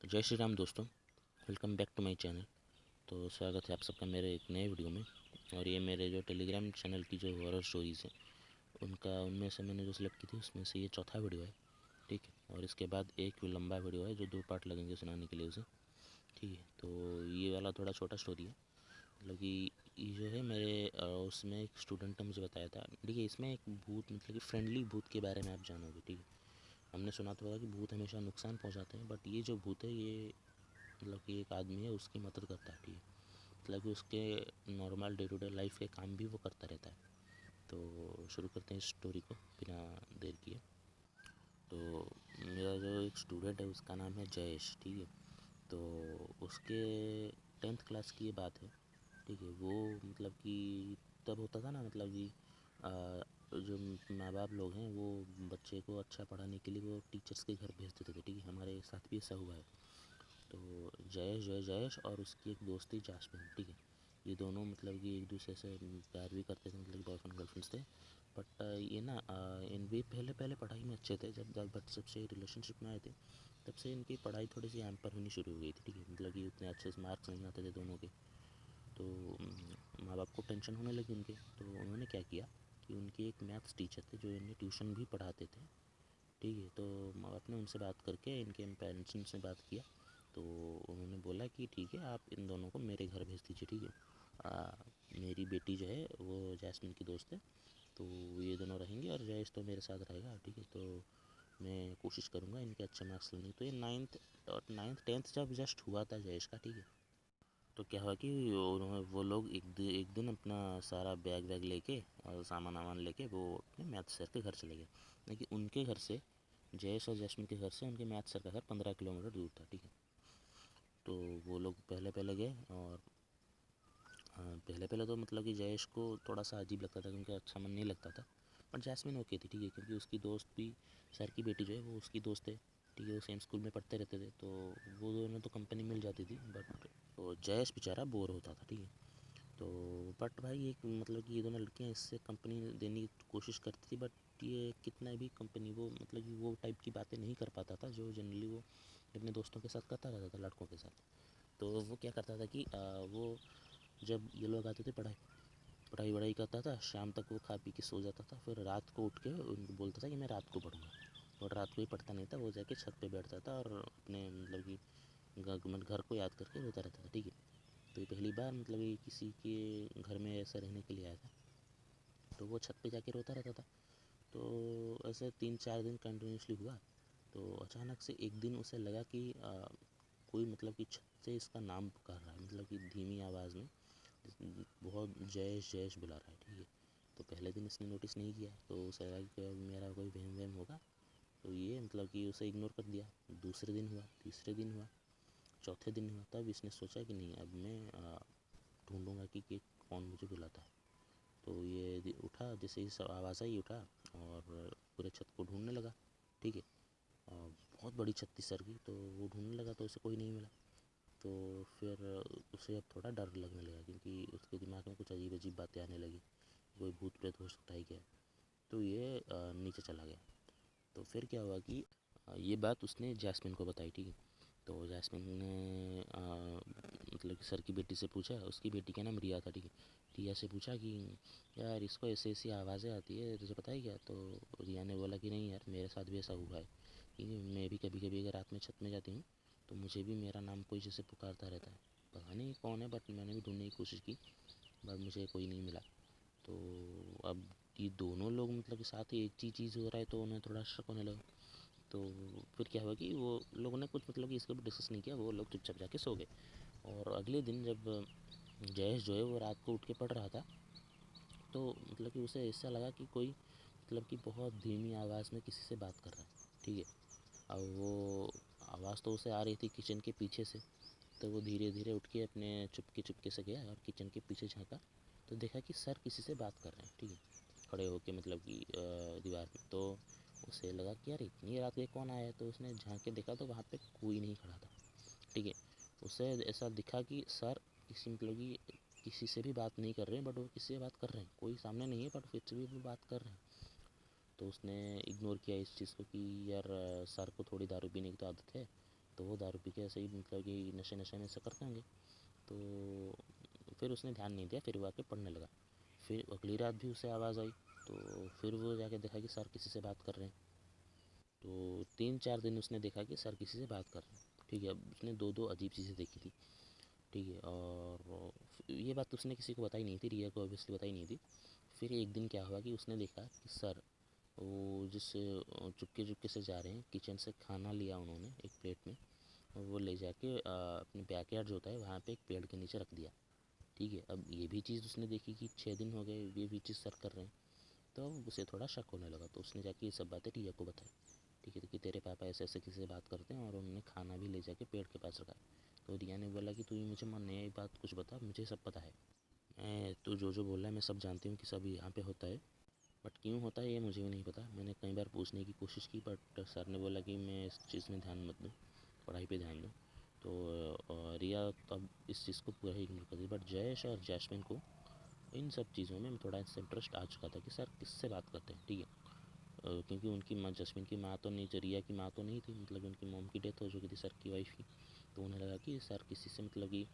जय श्री राम दोस्तों, welcome back to my channel. तो स्वागत है आप सबका मेरे एक नए वीडियो में। और ये मेरे जो टेलीग्राम चैनल की जो हॉरर स्टोरीज़ हैं उनमें से मैंने जो सिलेक्ट की थी उसमें से ये चौथा वीडियो है। ठीक है, और इसके बाद एक लंबा वीडियो है जो 2 पार्ट लगेंगे सुनाने के लिए उसे। ठीक है, तो ये वाला थोड़ा छोटा स्टोरी है, मतलब कि ये जो है मेरे उसमें एक स्टूडेंट ने मुझे बताया था। ठीक है, इसमें एक भूत मतलब कि फ्रेंडली भूत के बारे में आप जानोगे। ठीक है, हमने सुना तो होगा कि भूत हमेशा नुकसान पहुंचाते हैं, बट ये जो भूत है ये मतलब कि एक आदमी है उसकी मदद करता है। ठीक है, मतलब कि उसके normal day to day life के काम भी वो करता रहता है। तो शुरू करते हैं इस स्टोरी को बिना देर किए। तो मेरा जो एक स्टूडेंट है उसका नाम है जयेश। ठीक है, तो उसके 10th क्लास की ये बात है। ठीक है, वो मतलब कि तब होता था ना, मतलब कि जो माँ बाप लोग हैं वो बच्चे को अच्छा पढ़ाने के लिए वो टीचर्स के घर भेज देते थे। ठीक है, हमारे साथ भी ऐसा हुआ है। तो जयेश और उसकी एक दोस्त थी जासमिन। ठीक है, ये दोनों मतलब कि एक दूसरे से प्यार भी करते थे, मतलब कि बॉयफ्रेंड गर्लफ्रेंड्स थे। बट ये ना इन भी पहले पहले पढ़ाई में अच्छे थे। जब से रिलेशनशिप में आए थे तब से इनकी पढ़ाई थोड़ी सी हैम्पर होनी शुरू हो गई थी। ठीक है, मतलब कि उतने अच्छे से मार्क्स नहीं आते थे दोनों के। तो माँ बाप को टेंशन होने लगी उनके। तो उन्होंने क्या किया कि उनके एक मैथ्स टीचर थे जो इन्हें ट्यूशन भी पढ़ाते थे। ठीक है, तो माँ बाप ने उनसे बात करके इनके पेरेंट्स से बात किया। तो उन्होंने बोला कि ठीक है, आप इन दोनों को मेरे घर भेज दीजिए। ठीक है, मेरी बेटी जो है वो जैस्मिन की दोस्त है, तो ये दोनों रहेंगे और जयेश तो मेरे साथ रहेगा। ठीक है, तो मैं कोशिश करूँगा इनके अच्छे मार्क्स लाने। तो ये नाइन्थ 10th जब जस्ट हुआ था जयेश का। ठीक है, तो क्या हुआ कि वो लोग एक दिन अपना सारा बैग वैग लेके और सामान वामान लेके वो अपने मैथ सर के घर चले गए। लेकिन उनके घर से जयेश और जैस्मिन के घर से उनके मैथ सर का घर 15 किलोमीटर दूर था। ठीक है, तो वो लोग पहले पहले गए। और पहले पहले तो मतलब कि जयेश को थोड़ा सा अजीब लगता था क्योंकि अच्छा मन नहीं लगता था। पर जैस्मिन ओके थी। ठीक है, क्योंकि उसकी दोस्त भी सर की बेटी जो है वो उसकी दोस्त है। ठीक है, वो सेम स्कूल में पढ़ते रहते थे, तो वो दोनों तो कंपनी मिल जाती थी। बट वो जयेश बेचारा बोर होता था। ठीक है, तो बट भाई एक मतलब कि ये दोनों लड़कियाँ इससे कंपनी देने की कोशिश करती थी, बट ये कितना भी कंपनी वो मतलब कि वो टाइप की बातें नहीं कर पाता था जो जनरली वो अपने दोस्तों के साथ करता रहता था, लड़कों के साथ। तो वो क्या करता था कि वो जब ये लोग आते थे पढ़ाई वढ़ाई करता था, शाम तक वो खा पी के सो जाता था। फिर रात को उठ के उनको बोलता था कि मैं रात को पढ़ूंगा, और रात को ही पढ़ता नहीं था। वो जाके छत पे बैठता था और अपने मतलब कि घर को याद करके रोता रहता था। ठीक है, तो ये पहली बार मतलब ये किसी के घर में ऐसा रहने के लिए आया था, तो वो छत पे जाके रोता रहता था। तो ऐसे 3-4 दिन कंटिन्यूसली हुआ। तो अचानक से एक दिन उसे लगा कि कोई मतलब कि छत से इसका नाम पुकार रहा है, मतलब कि धीमी आवाज़ में बहुत जयेश जयेश बुला रहा है। ठीक है, तो पहले दिन इसने नोटिस नहीं किया, तो उसे लगा कि मेरा कोई वहम वहम होगा, तो ये मतलब कि उसे इग्नोर कर दिया। दूसरे दिन हुआ, तीसरे दिन हुआ, चौथे दिन हुआ, तब इसने सोचा कि नहीं, अब मैं ढूंढूंगा कि कौन मुझे बुलाता है। तो ये उठा, जैसे ही सब आवाज़ आई उठा और पूरे छत को ढूंढने लगा। ठीक है, और बहुत बड़ी छत थी सर की, तो वो ढूंढने लगा तो उसे कोई नहीं मिला। तो फिर उसे अब थोड़ा डर लगने लगा क्योंकि उसके दिमाग में कुछ अजीब अजीब बातें आने लगी, कोई भूत प्रेत हो सकता है क्या। तो ये नीचे चला गया। तो फिर क्या हुआ कि ये बात उसने जैस्मिन को बताई। ठीक है, तो जैस्मिन ने मतलब कि सर की बेटी से पूछा, उसकी बेटी का नाम रिया था। ठीक है, रिया से पूछा कि यार इसको ऐसी ऐसी आवाज़ें आती है, तुझे पता है क्या। तो रिया ने बोला कि नहीं यार, मेरे साथ भी ऐसा हुआ है, क्योंकि मैं भी कभी कभी अगर रात में छत में जाती हूँ तो मुझे भी मेरा नाम कोई जैसे पुकारता रहता है, पता नहीं कौन है, बट मैंने भी ढूंढने की कोशिश की, बट मुझे कोई नहीं मिला। तो अब ये दोनों लोग मतलब कि साथ ही एक चीज़ हो रहा है, तो उन्हें थोड़ा शक होने लगा। तो फिर क्या हुआ कि वो लोगों ने कुछ मतलब कि इसके ऊपर डिस्कस नहीं किया, वो लोग चुपचाप जाके सो गए। और अगले दिन जब जयेश जो है वो रात को उठ के पढ़ रहा था, तो मतलब कि उसे ऐसा लगा कि कोई मतलब कि बहुत धीमी आवाज़ में किसी से बात कर रहा है। ठीक है, अब वो आवाज़ तो उसे आ रही थी किचन के पीछे से। तो वो धीरे धीरे उठ के अपने चुपके चुपके से गया और किचन के पीछे झांका, तो देखा कि सर किसी से बात कर रहे हैं। ठीक है, खड़े होके मतलब कि दीवार पे। तो उसे लगा कि यार इतनी रात के कौन आया है, तो उसने झांक के देखा तो वहाँ पे कोई नहीं खड़ा था। ठीक है, उसे ऐसा दिखा कि सर किसी मतलब कि किसी से भी बात नहीं कर रहे हैं, बट वो किसी से बात कर रहे हैं, कोई सामने नहीं है बट फिर से भी वो बात कर रहे हैं। तो उसने इग्नोर किया इस चीज़ को कि यार सर को थोड़ी दारू पीने की तो आदत है, तो वो दारू पी के ऐसे ही मतलब कि नशे नशे में ऐसा करते होंगे। तो फिर उसने ध्यान नहीं दिया, फिर वो आके पढ़ने लगा। फिर अगली रात भी उसे आवाज़ आई, तो फिर वो जाके देखा कि सर किसी से बात कर रहे हैं। तो 3-4 दिन उसने देखा कि सर किसी से बात कर रहे हैं, ठीक है। अब उसने दो दो अजीब चीज़ें देखी थी, ठीक है। और ये बात उसने किसी को बताई नहीं थी, रिया को ऑब्वियसली बताई नहीं थी। फिर एक दिन क्या हुआ कि उसने देखा कि सर वो जिस चुपके चुपके से जा रहे हैं, किचन से खाना लिया उन्होंने एक प्लेट में, और वो ले जाके अपने बैकयार्ड जो होता है वहाँ पे एक पेड़ के नीचे रख दिया, ठीक है। अब ये भी चीज़ उसने देखी कि 6 दिन हो गए ये भी चीज़ सर कर रहे हैं। तो उसे थोड़ा शक होने लगा, तो उसने जाके ये सब बातें रिया को बताई, ठीक है। तो कि तेरे पापा ऐसे ऐसे किसी से बात करते हैं और उन्होंने खाना भी ले जाके पेड़ के पास रखा है। तो रिया ने बोला कि तू ही मुझे मन नई बात कुछ बता, मुझे सब पता है, मैं तू जो जो बोल रहा है मैं सब जानती हूँ कि सब यहाँ पे होता है, बट क्यों होता है ये मुझे भी नहीं पता। मैंने कई बार पूछने की कोशिश की, बट सर ने बोला कि मैं इस चीज़ में ध्यान मत दूँ, पढ़ाई पे ध्यान दूँ। तो रिया तब इस चीज़ को पूरा ही इग्नोर कर दी। बट जयेश और जैस्मिन को इन सब चीज़ों में थोड़ा सा इंटरेस्ट आ चुका था कि सर किससे बात करते हैं, ठीक है। क्योंकि उनकी माँ, जैस्मिन की माँ तो नहीं, रिया की माँ तो नहीं थी, मतलब उनकी मॉम की डेथ हो चुकी थी सर की वाइफ की। तो उन्हें लगा कि सर किसी से मतलब कि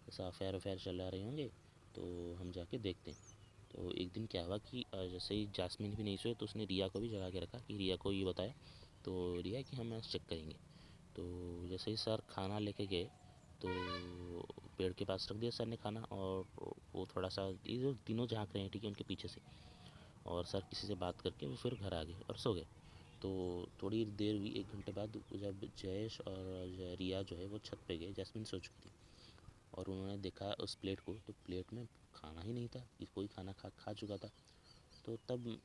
ऐसा अफेयर वफेयर चला रहे होंगे, तो हम जाके देखते हैं। तो एक दिन क्या हुआ कि जैसे ही जास्मिन भी नहीं सोए तो उसने रिया को भी जगा के रखा कि रिया को ये बताया, तो रिया कि हम चेक करेंगे। तो जैसे ही सर खाना लेके गए, तो पेड़ के पास रख दिया सर ने खाना, और वो थोड़ा सा, ये जो तीनों झाँक रहे हैं, ठीक है, उनके पीछे से। और सर किसी से बात करके वो फिर घर आ गए और सो गए। तो थोड़ी देर हुई, 1 घंटे बाद, जब जयेश और रिया जो है वो छत पे गए, जैस्मिन सो चुकी थी, और उन्होंने देखा उस प्लेट को, तो प्लेट में खाना ही नहीं था, कि कोई खाना खा खा चुका था। तो तब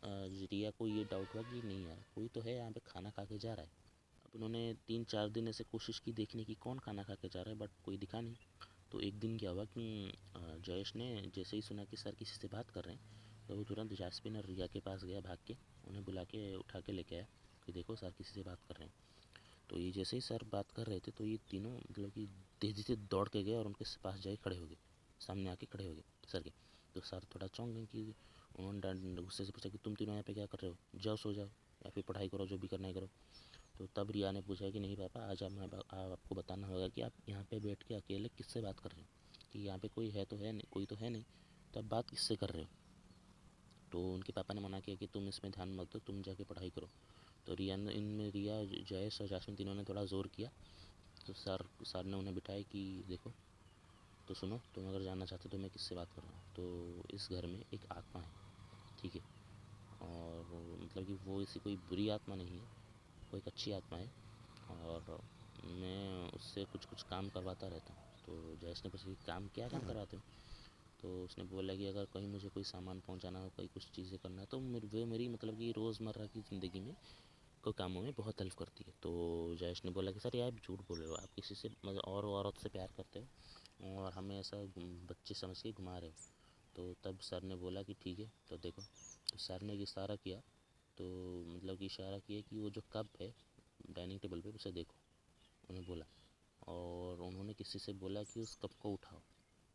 रिया को ये डाउट हुआ कि नहीं यार, कोई तो है यहाँ पे खाना खा के जा रहा है। अब उन्होंने 3-4 दिन ऐसे कोशिश की देखने की कौन खाना खा के जा रहा है, बट कोई दिखा नहीं। तो एक दिन क्या हुआ कि जयेश ने जैसे ही सुना कि सर किसी से बात कर रहे हैं, तो वो तुरंत जैस्मिन और रिया के पास गया भाग के, उन्हें बुला के उठा के लेके आया कि देखो सर किसी से बात कर रहे हैं। तो ये जैसे ही सर बात कर रहे थे, तो ये तीनों मतलब कि तेज़ी से दौड़ के गए और उनके पास जाके खड़े हो गए, सामने आके खड़े हो गए सर के। तो सर थोड़ा चौंक गए कि उन्होंने गुस्से से पूछा कि तुम तीनों यहाँ पे क्या कर रहे हो, जाओ सो जाओ या फिर पढ़ाई करो, जो भी करना है करो। तो तब रिया ने पूछा कि नहीं पापा, आज आपको बताना होगा कि आप यहाँ पे बैठ के अकेले किससे बात कर रहे हो, कि यहाँ पे कोई है तो है नहीं, कोई तो है नहीं, तो आप बात किससे कर रहे हो। तो उनके पापा ने मना किया कि तुम इसमें ध्यान मत दो, तुम जाके पढ़ाई करो। तो रिया ने, इनमें रिया, जयेश और जासमिन तीनों ने थोड़ा ज़ोर किया। तो सर ने उन्हें बिठाया कि देखो, तो सुनो, तुम अगर जानना चाहते हो तो मैं किससे बात कर रहा हूँ, तो इस घर में एक आत्मा है, ठीक है। और मतलब कि वो ऐसी कोई बुरी आत्मा नहीं है, वो एक अच्छी आत्मा है, और मैं उससे कुछ कुछ काम करवाता रहता हूँ। तो जयेश ने पूछा कि काम, क्या काम करवाते हो। तो उसने बोला कि अगर कहीं मुझे कोई सामान पहुंचाना हो, कोई कुछ चीज़ें करना है, तो वो मेरी मतलब कि रोज़मर्रा की ज़िंदगी में को कामों में बहुत हेल्प करती है। तो जयेश ने बोला कि सर ये आप झूठ बोल रहे हो, आप किसी से मतलब और औरत से प्यार करते हो और हमें ऐसा बच्चे समझ के घुमा रहे हो। तो तब सर ने बोला कि ठीक है, तो देखो। तो सर ने एक इशारा किया, तो मतलब कि इशारा किया कि वो जो कप है डाइनिंग टेबल पे, उसे देखो, उन्हें बोला। और उन्होंने किसी से बोला कि उस कप को उठाओ।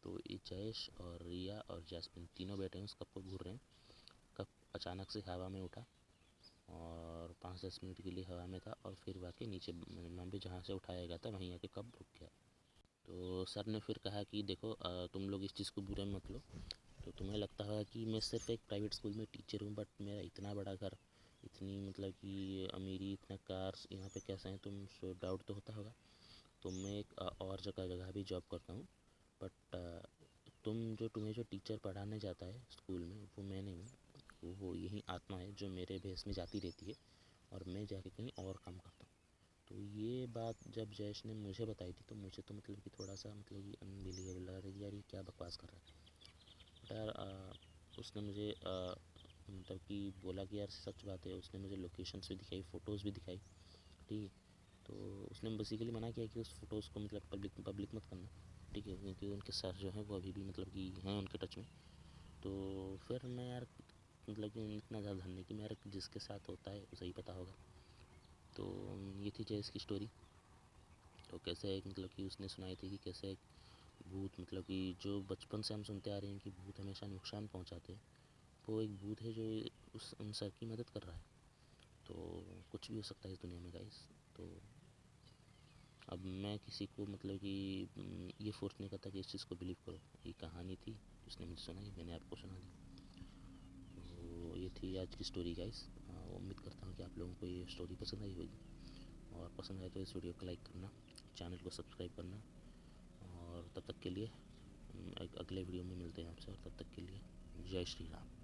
तो ये जयेश और रिया और जैस्मिन तीनों बैठे हैं, उस कप को घूर रहे हैं। कप अचानक से हवा में उठा, और 5-10 मिनट के लिए हवा में था, और फिर वाकई नीचे मैं भी जहाँ से उठाया गया था वहीं आके कप रुक गया। तो सर ने फिर कहा कि देखो, तुम लोग इस चीज़ को बुरे मत लो। तो तुम्हें लगता होगा कि मैं सिर्फ एक प्राइवेट स्कूल में टीचर हूँ, बट मेरा इतना बड़ा घर, इतनी मतलब कि अमीरी, इतना कार्स यहाँ पे कैसे हैं, तुम डाउट तो होता होगा। तो मैं एक और जगह जगह भी जॉब करता हूँ, बट तुम्हें जो टीचर पढ़ाने जाता है स्कूल में, वो मैं नहीं हूँ, वो यही आत्मा है जो मेरे भेस में जाती रहती है, और मैं जाके कहीं और काम करता हूँ। तो ये बात जब जयेश ने मुझे बताई थी, तो मुझे तो मतलब कि थोड़ा सा मतलब कि अनबिलीवेबल लगा था कि यार ये क्या बकवास कर रहा है। बट यार उसने मुझे मतलब कि बोला कि यार सच बात है, उसने मुझे लोकेशंस भी दिखाई, फ़ोटोज़ भी दिखाई, ठीक है। तो उसने बेसिकली मना किया कि उस फ़ोटोज़ को मतलब पब्लिक मत करना, ठीक है, क्योंकि उनके सर जो हैं वो अभी भी मतलब कि हैं उनके टच में। तो फिर मैं यार मतलब कि इतना ज़्यादा धन नहीं कि मैं यार जिसके साथ होता है उसे ही पता होगा। तो ये थी जयेश की स्टोरी। तो कैसे एक मतलब कि उसने सुनाई थी कि कैसे एक भूत, मतलब कि जो बचपन से हम सुनते आ रहे हैं कि भूत हमेशा नुकसान पहुंचाते हैं, वो एक भूत है जो उन सर की मदद कर रहा है। तो कुछ भी हो सकता है इस दुनिया में गाइस। तो अब मैं किसी को मतलब कि ये फोर्स नहीं करता कि इस चीज़ को बिलीव करो। ये कहानी थी, उसने मुझे सुनाई, मैंने आपको सुना दी। तो ये थी आज की स्टोरी गाइस। उम्मीद करता हूँ कि आप लोगों को ये स्टोरी पसंद आई होगी, और पसंद आए तो इस वीडियो को लाइक करना, चैनल को सब्सक्राइब करना। और तब तक के लिए अगले वीडियो में मिलते हैं आपसे, और तब तक के लिए जय श्री राम।